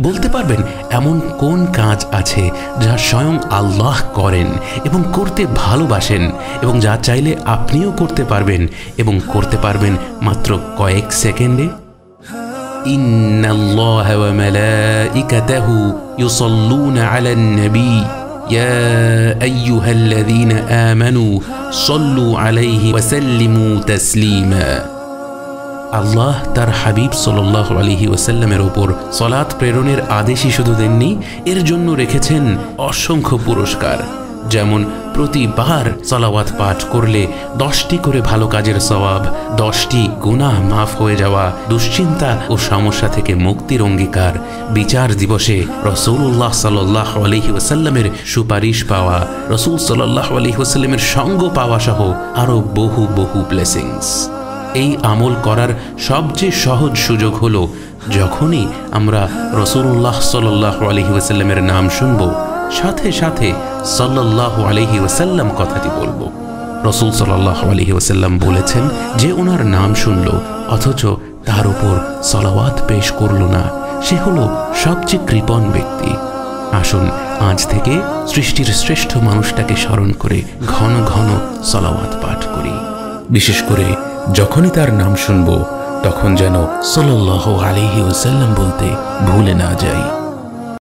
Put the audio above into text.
বলতে পারবেন এমন কোন কাজ আছে যা স্বয়ং আল্লাহ করেন এবং করতে ভালোবাসেন এবং যা চাইলে আপনিও করতে পারবেন এবং করতে পারবেন মাত্র কয়েক সেকেন্ডে? ইন্নাল্লাহা ওয়া মালাইকাতাহু ইউসাল্লুনা আলান নবী ইয়া আইয়ুহাল্লাযীনা আমানু সাল্লু আলাইহি ওয়া সাল্লিমু তাসলিমা। আল্লাহ তার হাবিব সাল্লাল্লাহু আলাইহি ওয়াসাল্লামের উপর সালাত প্রেরণের আদেশই শুধু দেননি, এর জন্য রেখেছেন অসংখ্য পুরস্কার। যেমন প্রতিবার সালাওয়াত পাঠ করলে 10টি করে ভালো কাজের সওয়াব, 10টি গুনাহ মাফ হয়ে যাওয়া, দুশ্চিন্তা ও সমস্যা থেকে মুক্তির অঙ্গীকার, বিচার দিবসে রাসূলুল্লাহ সাল্লাল্লাহু আলাইহি ওয়াসাল্লামের সুপারিশ পাওয়া, রাসূল সাল্লাল্লাহু আলাইহি ওয়াসাল্লামের সঙ্গ পাওয়া সহ আরও বহু বহু ব্লেসিংস। এই আমল করার সবচেয়ে সহজ সুযোগ হলো যখনই আমরা রাসূলুল্লাহ সাল্লাল্লাহু আলাইহি ওয়াসাল্লামের নাম শুনব, সাথে সাথে সাল্লাল্লাহু আলাইহি ওয়াসাল্লাম কথাটি বলবো। রাসূল সাল্লাল্লাহু আলাইহি ওয়াসাল্লাম বলেছেন যে ওনার নাম শুনল অথচ তার উপর সালাওয়াত পেশ করল না, সে হলো সবচেয়ে কৃপণ ব্যক্তি। আসুন আজ থেকে সৃষ্টির শ্রেষ্ঠ মানুষটাকে স্মরণ করে ঘন ঘন সালাওয়াত পাঠ করি। বিশেষ করে যখনই তার নাম শুনব তখন যেন সাল্লাল্লাহু আলাইহি ওয়াসাল্লাম বলতে ভুলে না যাই।